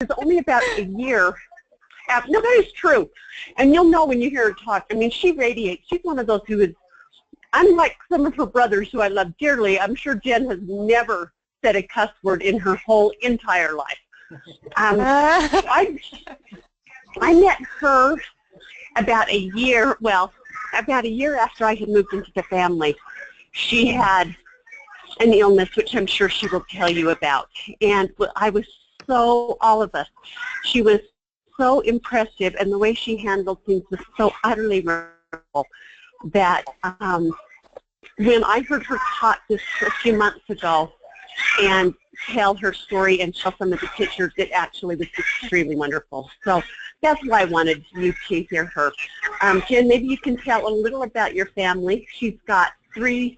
was only about a year. No, that is true. And you'll know when you hear her talk. I mean, she radiates. She's one of those who is, unlike some of her brothers who I love dearly, I'm sure Jen has never said a cuss word in her whole entire life. I met her about a year after I had moved into the family. She had an illness, which I'm sure she will tell you about. And I was all of us, she was so impressive, and the way she handled things was so utterly remarkable that when I heard her talk this a few months ago and tell her story and show some of the pictures, it actually was extremely wonderful. So that's why I wanted you to hear her. Jen, maybe you can tell a little about your family. She's got 3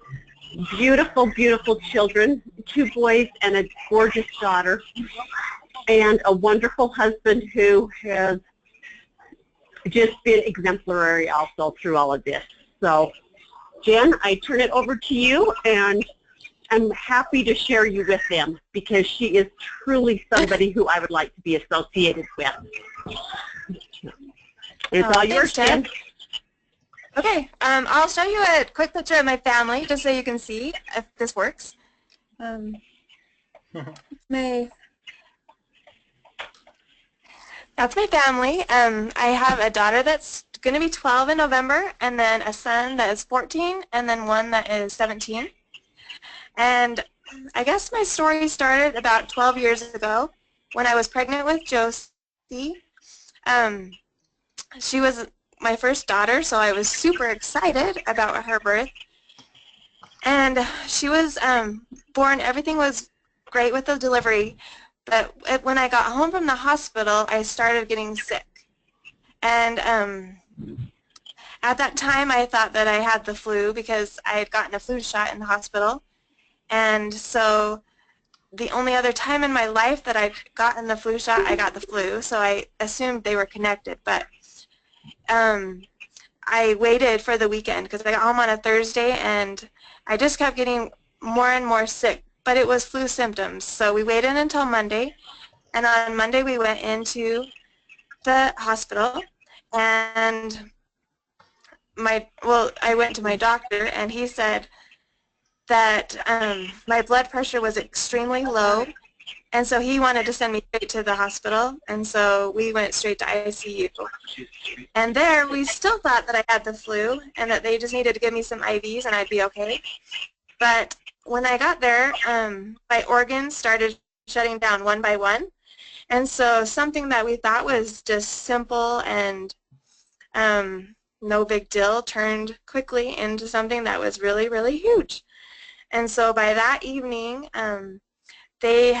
beautiful, beautiful children, 2 boys and a gorgeous daughter, and a wonderful husband who has just been exemplary also through all of this. So, Jen, I turn it over to you, and I'm happy to share you with them because she is truly somebody who I would like to be associated with. It's all yours, Jen. Okay, I'll show you a quick picture of my family just so you can see if this works. That's my family. I have a daughter that's going to be 12 in November, and then a son that is 14, and then one that is 17. And I guess my story started about 12 years ago when I was pregnant with Josie. She was my first daughter, so I was super excited about her birth. And she was born, everything was great with the delivery, but when I got home from the hospital, I started getting sick. And at that time, I thought that I had the flu because I had gotten a flu shot in the hospital. And so the only other time in my life that I'd gotten the flu shot, I got the flu, so I assumed they were connected. But I waited for the weekend because I got home on a Thursday, and I just kept getting more and more sick, but it was flu symptoms. So we waited until Monday, and on Monday we went into the hospital, and I went to my doctor, and he said that my blood pressure was extremely low, and so he wanted to send me straight to the hospital, and so we went straight to ICU. And there, we still thought that I had the flu and that they just needed to give me some IVs and I'd be okay. But when I got there, my organs started shutting down one by one, and so something that we thought was just simple and no big deal turned quickly into something that was really, really huge. And so by that evening, they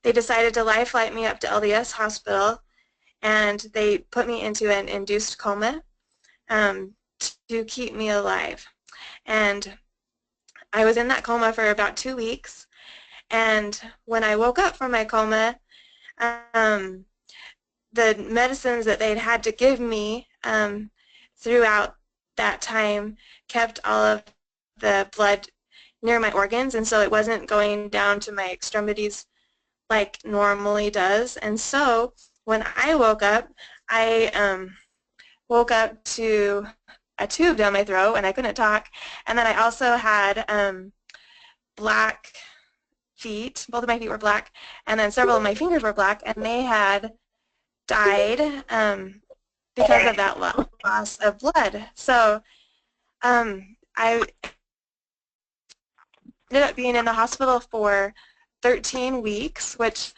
decided to live flight me up to LDS hospital, and they put me into an induced coma to keep me alive. And I was in that coma for about 2 weeks, and when I woke up from my coma, the medicines that they'd had to give me throughout that time kept all of the blood near my organs, and so it wasn't going down to my extremities like normally does. And so when I woke up, I woke up to a tube down my throat and I couldn't talk, and then I also had black feet. Both of my feet were black, and then several of my fingers were black, and they had died because of that loss of blood. So I ended up being in the hospital for 13 weeks, which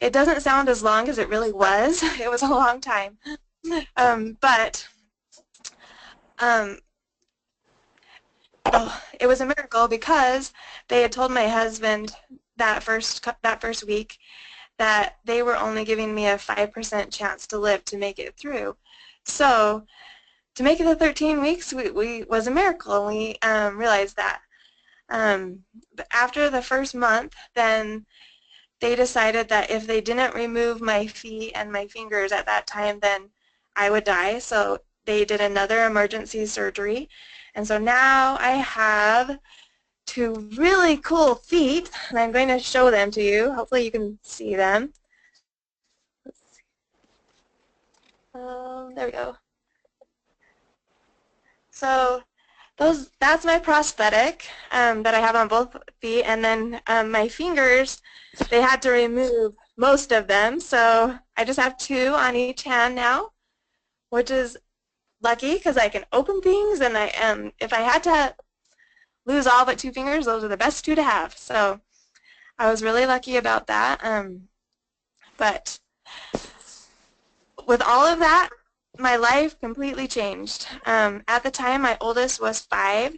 it doesn't sound as long as it really was. It was a long time. But it was a miracle because they had told my husband that first week that they were only giving me a 5% chance to live to make it through. So to make it the 13 weeks was a miracle, and we realized that. But after the first month, then they decided that if they didn't remove my feet and my fingers at that time, then I would die. So they did another emergency surgery. And so now I have two really cool feet, and I'm going to show them to you. Hopefully you can see them. Let's see. There we go. So that's my prosthetic that I have on both feet, and then my fingers, they had to remove most of them, so I just have two on each hand now, which is lucky because I can open things, and if I had to lose all but two fingers, those are the best two to have. So I was really lucky about that. But with all of that, my life completely changed. At the time, my oldest was 5,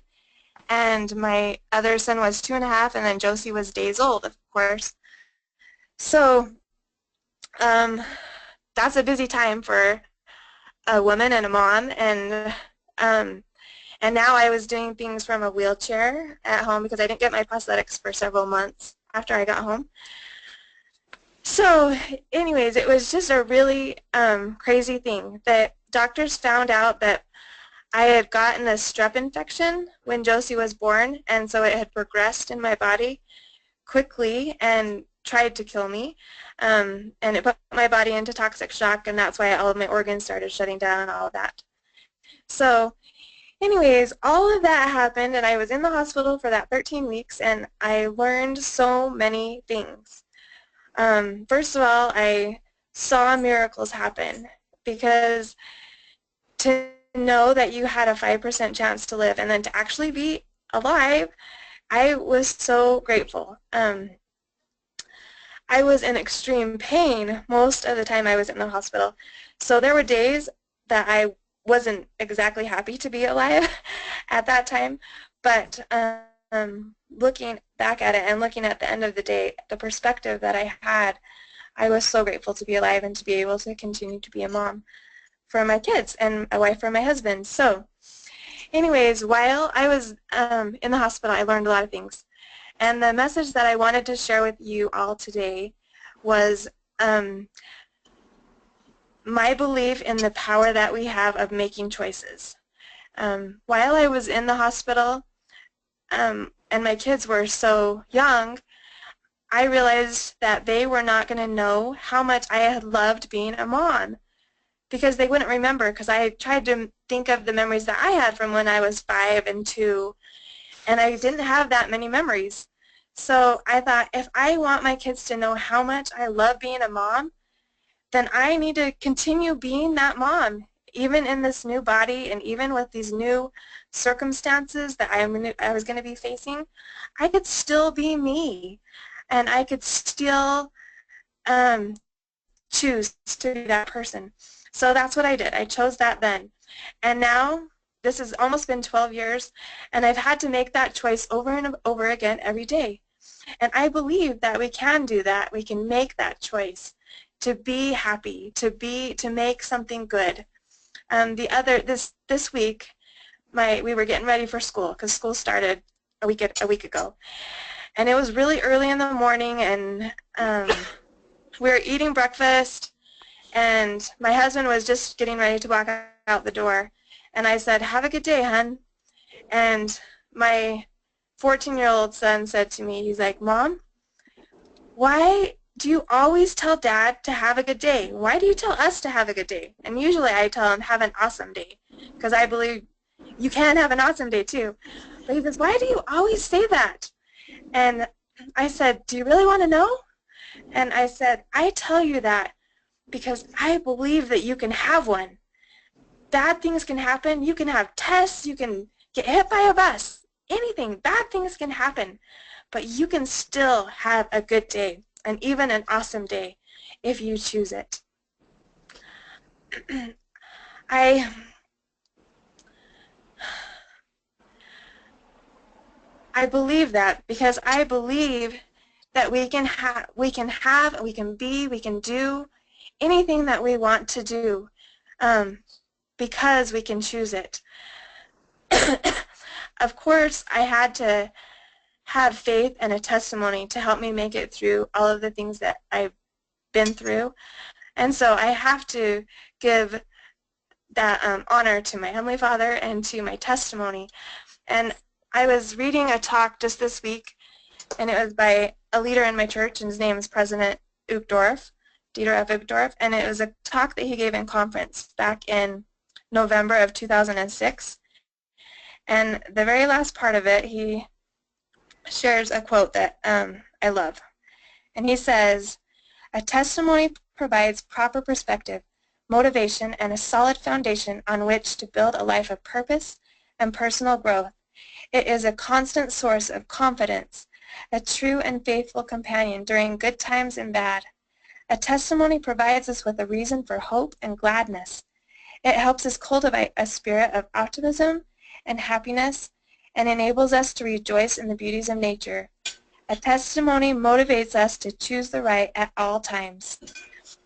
and my other son was 2.5, and then Josie was days old, of course. So that's a busy time for a woman and a mom, and now I was doing things from a wheelchair at home because I didn't get my prosthetics for several months after I got home. So anyways, it was just a really crazy thing that doctors found out that I had gotten a strep infection when Josie was born, and so it had progressed in my body quickly and tried to kill me, and it put my body into toxic shock, and that's why all of my organs started shutting down and all of that. So anyways, all of that happened, and I was in the hospital for that 13 weeks, and I learned so many things. First of all, I saw miracles happen, because to know that you had a 5% chance to live and then to actually be alive, I was so grateful. I was in extreme pain most of the time I was in the hospital. So there were days that I wasn't exactly happy to be alive at that time, but looking back at it and looking at the end of the day, the perspective that I had, I was so grateful to be alive and to be able to continue to be a mom for my kids and a wife for my husband. So anyways, while I was in the hospital, I learned a lot of things. And the message that I wanted to share with you all today was my belief in the power that we have of making choices. While I was in the hospital and my kids were so young, I realized that they were not going to know how much I had loved being a mom, because they wouldn't remember, because I tried to think of the memories that I had from when I was 5 and 2, and I didn't have that many memories. So I thought, if I want my kids to know how much I love being a mom, then I need to continue being that mom, even in this new body and even with these new circumstances that I was going to be facing. I could still be me, and I could still choose to be that person. So that's what I did. I chose that then. And now, this has almost been 12 years, and I've had to make that choice over and over again every day. And I believe that we can do that. We can make that choice to be happy, to make something good. This week, we were getting ready for school, because school started a week ago, and it was really early in the morning, and we were eating breakfast, and my husband was just getting ready to walk out the door, and I said, "Have a good day, hon." And my 14-year-old son said to me, he's like, "Mom, why do you always tell Dad to have a good day? Why do you tell us to have a good day?" And usually I tell him, "Have an awesome day," because I believe you can have an awesome day too. But he says, "Why do you always say that?" And I said, "Do you really want to know?" And I said, "I tell you that because I believe that you can have one. Bad things can happen. You can have tests. You can get hit by a bus. Anything. Bad things can happen. But you can still have a good day, and even an awesome day, if you choose it." I believe that, because I believe that we can do anything that we want to do, because we can choose it. Of course, I had to have faith and a testimony to help me make it through all of the things that I've been through, and so I have to give that honor to my Heavenly Father and to my testimony. And I was reading a talk just this week, and it was by a leader in my church, and his name is President Uchtdorf, Dieter F. Uchtdorf, and it was a talk that he gave in conference back in November of 2006. And the very last part of it, he shares a quote that I love. And he says, "A testimony provides proper perspective, motivation, and a solid foundation on which to build a life of purpose and personal growth. It is a constant source of confidence, a true and faithful companion during good times and bad. A testimony provides us with a reason for hope and gladness. It helps us cultivate a spirit of optimism and happiness and enables us to rejoice in the beauties of nature. A testimony motivates us to choose the right at all times."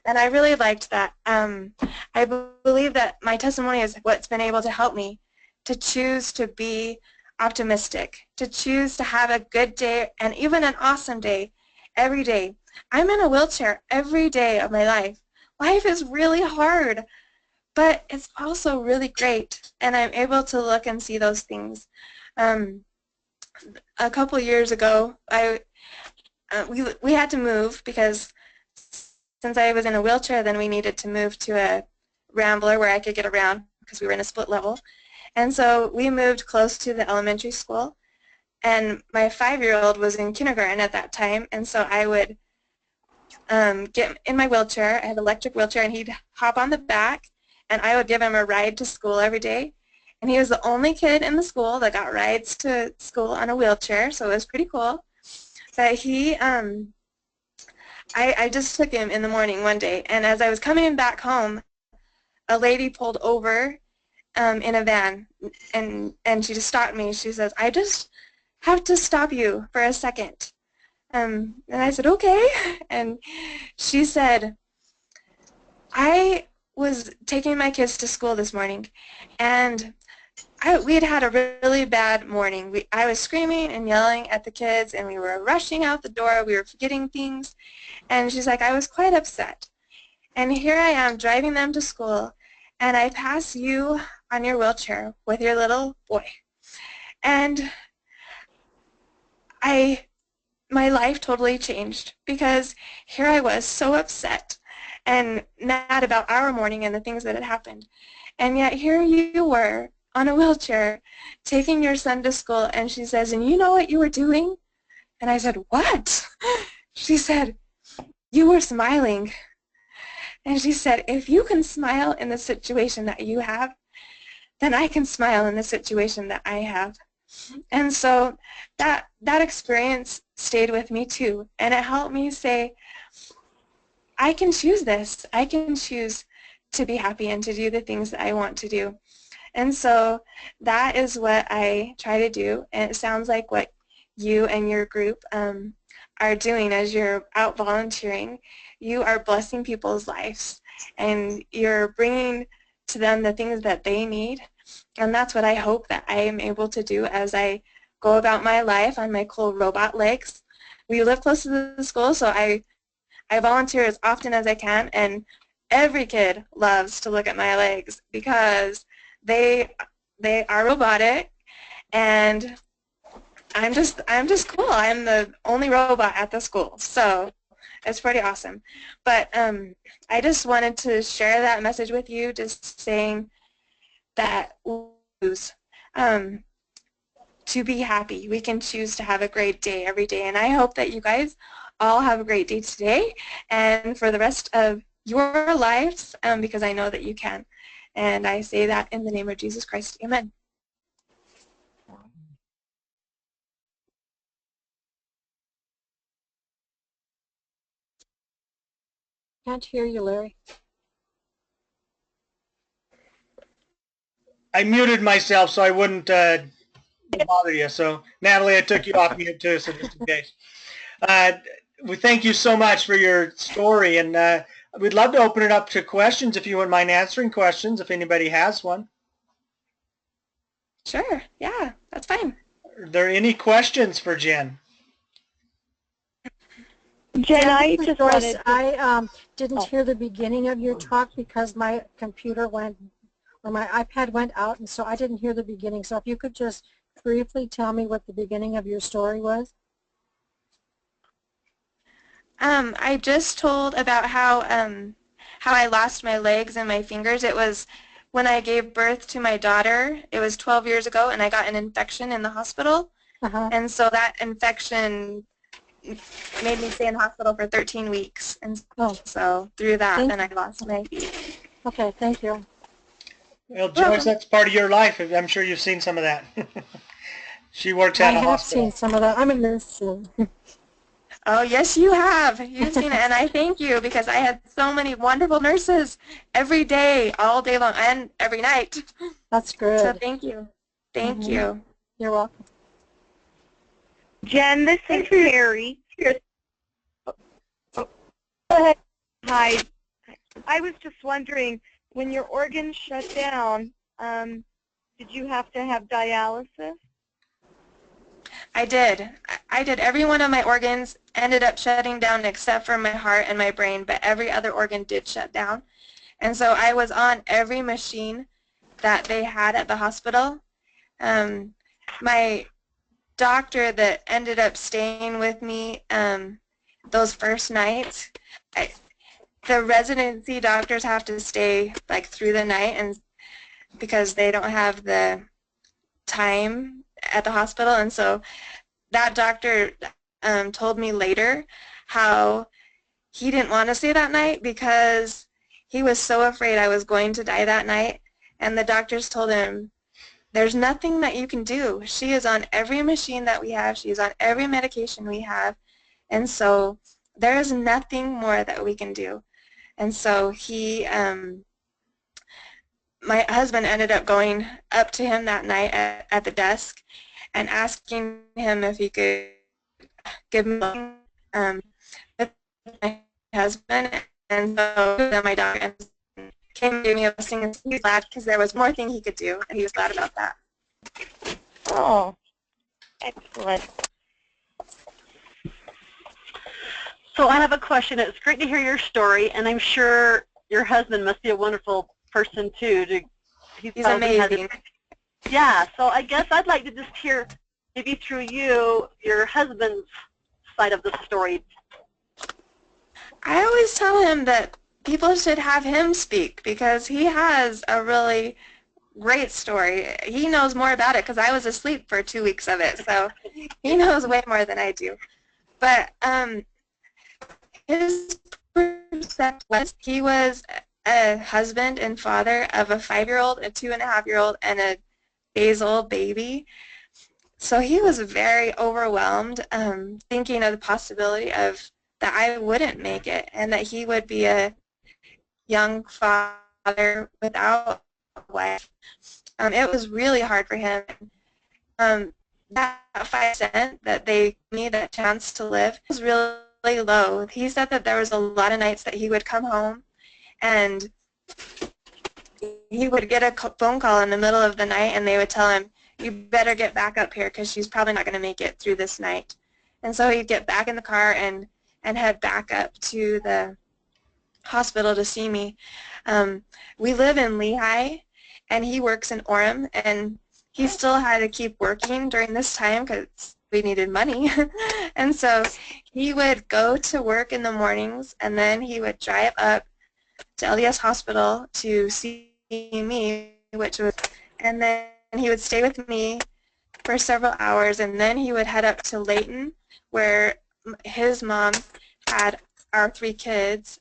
And I really liked that. I believe that my testimony is what's been able to help me to choose to be optimistic, to choose to have a good day and even an awesome day every day. I'm in a wheelchair every day of my life. Life is really hard, but it's also really great, and I'm able to look and see those things. A couple years ago, we had to move because since I was in a wheelchair, then we needed to move to a Rambler where I could get around because we were in a split level. And so we moved close to the elementary school, and my 5-year-old was in kindergarten at that time, and so I would get in my wheelchair. I had an electric wheelchair, and he'd hop on the back, and I would give him a ride to school every day. And he was the only kid in the school that got rides to school on a wheelchair, so it was pretty cool. But he, I just took him in the morning one day, and as I was coming back home, a lady pulled over in a van, and she just stopped me. She says, "I just have to stop you for a second." And I said, "Okay." And she said, "I was taking my kids to school this morning, and we had a really bad morning. I was screaming and yelling at the kids, and we were rushing out the door. We were forgetting things." And she's like, "I was quite upset. And here I am driving them to school, and I pass you on your wheelchair with your little boy. And my life totally changed because here I was so upset and mad about our morning and the things that had happened. And yet here you were on a wheelchair taking your son to school." And she says, "And you know what you were doing?" And I said, "What?" She said, "You were smiling." And she said, "If you can smile in the situation that you have, then I can smile in the situation that I have." And so that experience stayed with me too, and it helped me say, I can choose this. I can choose to be happy and to do the things that I want to do. And so that is what I try to do, and it sounds like what you and your group are doing as you're out volunteering. You are blessing people's lives, and you're bringing to them the things that they need. And that's what I hope that I am able to do as I go about my life on my cool robot legs. We live close to the school, so I volunteer as often as I can, and every kid loves to look at my legs because they are robotic, and I'm just cool. I'm the only robot at the school, so it's pretty awesome. But I just wanted to share that message with you, just saying that to be happy. We can choose to have a great day every day, and I hope that you guys all have a great day today and for the rest of your lives, because I know that you can. And I say that in the name of Jesus Christ. Amen. Can't hear you, Larry. I muted myself so I wouldn't bother you. So, Natalie, I took you off mute too, so just in case. We thank you so much for your story, and we'd love to open it up to questions if you wouldn't mind answering questions, if anybody has one. Sure. Yeah, that's fine. Are there any questions for Jen? Jen, I just wanted to... I didn't hear the beginning of your talk because my computer went, or my iPad went out, and so I didn't hear the beginning. So if you could just briefly tell me what the beginning of your story was? I just told about how I lost my legs and my fingers. It was when I gave birth to my daughter. It was 12 years ago, and I got an infection in the hospital. Uh-huh. And so that infection made me stay in hospital for 13 weeks. And so through that, then I lost my feet. Okay, thank you. Well, Joyce, that's part of your life. I'm sure you've seen some of that. She works at a I have hospital. seen some of that. I'm a nurse too. Oh, yes, you have. You've seen it, and I thank you because I had so many wonderful nurses every day, all day long, and every night. That's good. So thank you. Thank you. You're welcome. Jen, this is Carrie. Go ahead. Hi. I was just wondering, when your organs shut down, did you have to have dialysis? I did. I did. Every one of my organs ended up shutting down except for my heart and my brain, but every other organ did shut down. And so I was on every machine that they had at the hospital. My doctor that ended up staying with me those first nights, the residency doctors have to stay like through the night, and because they don't have the time at the hospital. And so that doctor told me later how he didn't want to stay that night because he was so afraid I was going to die that night. And the doctors told him, there's nothing that you can do. She is on every machine that we have. She's on every medication we have. And so there is nothing more that we can do. And so my husband ended up going up to him that night at the desk and asking him if he could give me with my husband. And so then my doctor came and gave me a blessing, and he was glad because there was more thing he could do, and he was glad about that. Oh, excellent. So I have a question. It's great to hear your story, and I'm sure your husband must be a wonderful person too. He's amazing. Yeah, so I guess I'd like to just hear, maybe through you, your husband's side of the story. I always tell him that people should have him speak because he has a really great story. He knows more about it because I was asleep for 2 weeks of it, so he knows way more than I do. But his perspective was he was a husband and father of a 5-year-old, a 2.5-year-old, and a days-old baby. So he was very overwhelmed, thinking of the possibility of that I wouldn't make it and that he would be a young father without a wife. It was really hard for him. That 5 cent that they gave me, that chance to live, was really low. He said that there was a lot of nights that he would come home and he would get a phone call in the middle of the night and they would tell him, you better get back up here because she's probably not going to make it through this night. And so he'd get back in the car and head back up to the hospital to see me. We live in Lehigh and he works in Orem, and he still had to keep working during this time because we needed money. And so he would go to work in the mornings and then he would drive up to LDS Hospital to see me, and then he would stay with me for several hours, and then he would head up to Layton where his mom had our 3 kids,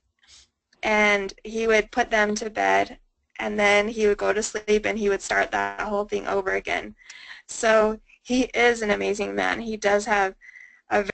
and he would put them to bed, and then he would go to sleep and he would start that whole thing over again. So he is an amazing man. He does have a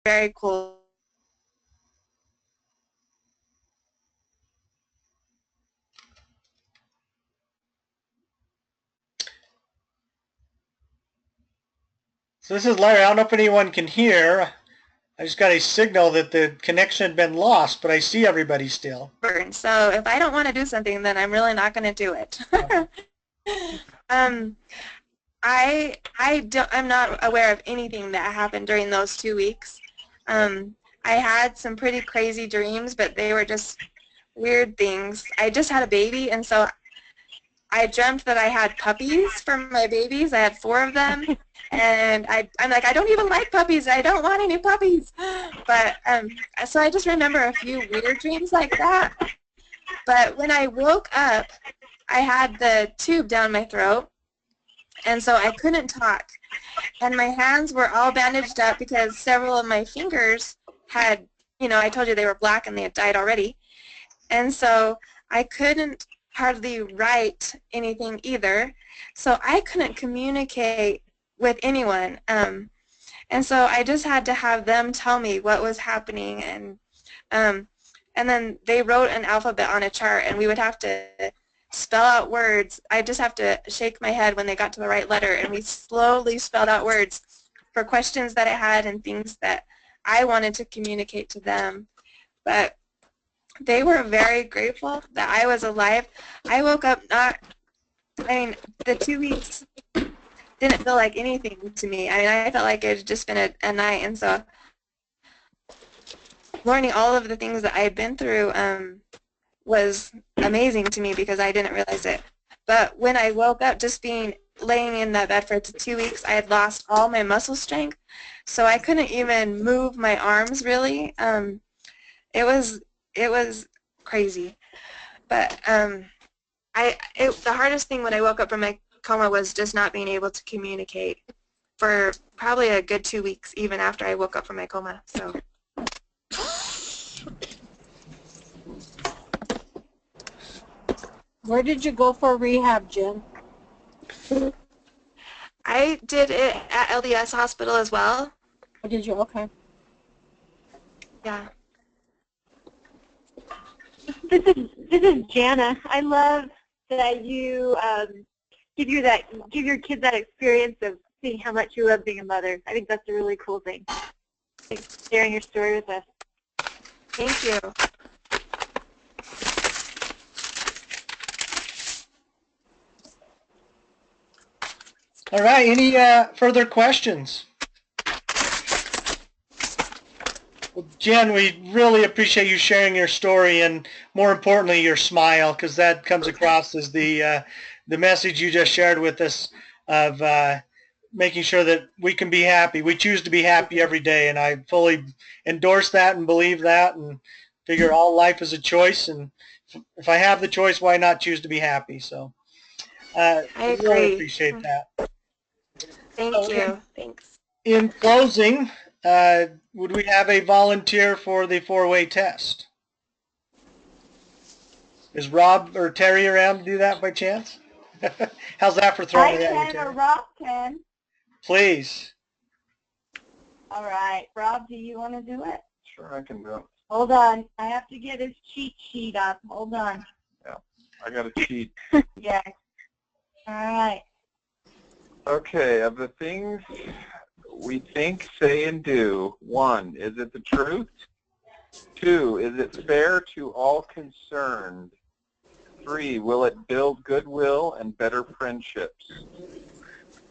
very cool. So this is Larry. I don't know if anyone can hear. I just got a signal that the connection had been lost, but I see everybody still. So if I don't want to do something, then I'm really not going to do it. I'm not aware of anything that happened during those 2 weeks. I had some pretty crazy dreams, but they were just weird things. I just had a baby, and so I dreamt that I had puppies for my babies. I had 4 of them, and I'm like, I don't even like puppies. I don't want any puppies. But so I just remember a few weird dreams like that. But when I woke up, I had the tube down my throat, and so I couldn't talk. And my hands were all bandaged up because several of my fingers had, I told you they were black and they had died already. And so I couldn't hardly write anything either. So I couldn't communicate with anyone. And so I just had to have them tell me what was happening. And then they wrote an alphabet on a chart, and we would have to spell out words. I just have to shake my head when they got to the right letter, and we slowly spelled out words for questions that I had and things that I wanted to communicate to them. But they were very grateful that I was alive. I woke up the 2 weeks didn't feel like anything to me. I felt like it had just been a night, and so learning all of the things that I had been through was amazing to me because I didn't realize it. But when I woke up, just being laying in that bed for 2 weeks, I had lost all my muscle strength, so I couldn't even move my arms really. It was crazy. But the hardest thing when I woke up from my coma was just not being able to communicate for probably a good 2 weeks, even after I woke up from my coma. So. Where did you go for rehab, Jen? I did it at LDS Hospital as well. Oh, did you? Okay. Yeah. This is Jana. I love that you give your kids that experience of seeing how much you love being a mother. I think that's a really cool thing. Thanks for sharing your story with us. Thank you. All right, any further questions? Well, Jen, we really appreciate you sharing your story and, more importantly, your smile, because that comes across as the message you just shared with us of making sure that we can be happy. We choose to be happy every day, and I fully endorse that and believe that and figure all life is a choice, and if I have the choice, why not choose to be happy? So I agree. really appreciate that. Thank you. Thanks. In closing, would we have a volunteer for the 4-way test? Is Rob or Terry around to do that by chance? How's that for throwing it at you, Terry? Or Rob can. Please. All right. Rob, do you want to do it? Sure, I can do it. Hold on. I have to get his cheat sheet up. Hold on. Yeah, I got a cheat. Yeah. All right. Okay, of the things we think, say, and do, 1, is it the truth? 2, is it fair to all concerned? 3, will it build goodwill and better friendships?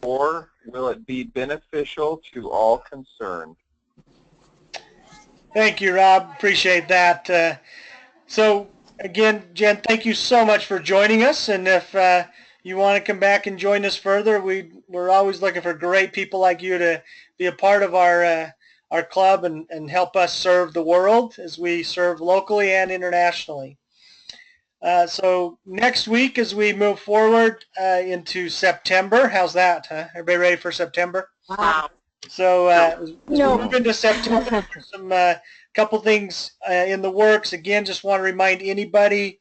4, will it be beneficial to all concerned? Thank you, Rob. Appreciate that. So, again, Jen, thank you so much for joining us. And if you want to come back and join us further, we're always looking for great people like you to be a part of our club and help us serve the world as we serve locally and internationally. So next week as we move forward into September, how's that? Huh? Everybody ready for September? Wow. So as we No. move into September, there's some couple things in the works. Again, just want to remind anybody,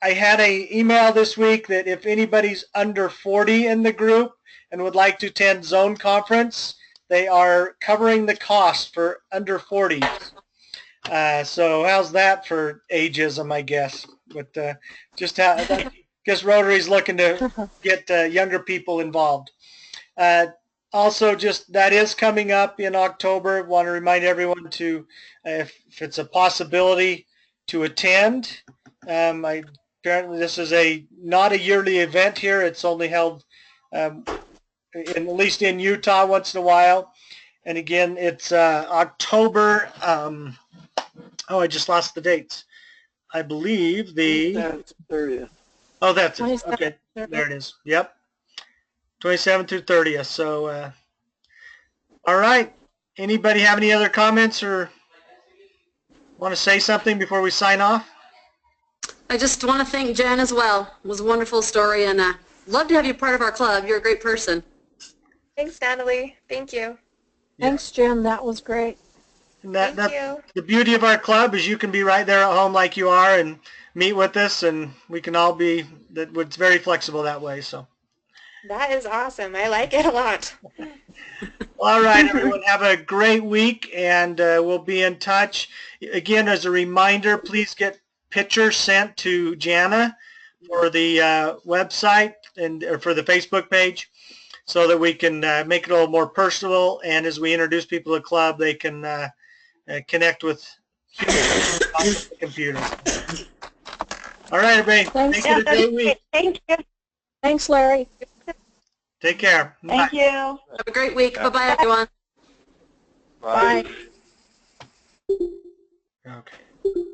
I had an email this week that if anybody's under 40 in the group and would like to attend Zone Conference, they are covering the cost for under 40s. So how's that for ageism, I guess? But just Rotary's looking to get younger people involved. Also, just that is coming up in October. Want to remind everyone to, if it's a possibility, to attend. Apparently, this is not a yearly event here. It's only held, at least in Utah, once in a while. And again, it's October. I just lost the dates. I believe the 30th. Oh, that's it. Okay, there it is. Yep, 27th through 30th. So, all right. Anybody have any other comments or want to say something before we sign off? I just want to thank Jen as well. It was a wonderful story, and love to have you part of our club. You're a great person. Thanks, Natalie. Thank you. Thanks, Jen. That was great. And Thank you. The beauty of our club is you can be right there at home like you are and meet with us, and we can all be. It's very flexible that way. So. That is awesome. I like it a lot. All right, everyone. Have a great week, and we'll be in touch. Again, as a reminder, please get pictures sent to Jana for the website and for the Facebook page, so that we can make it a little more personal. And as we introduce people to the club, they can connect with humans on the computer. All right, everybody. Thanks. Make it a great week. Thank you. Thanks, Larry. Take care. Thank Bye. you. Have a great week. Bye-bye, everyone. Bye. Bye. Okay.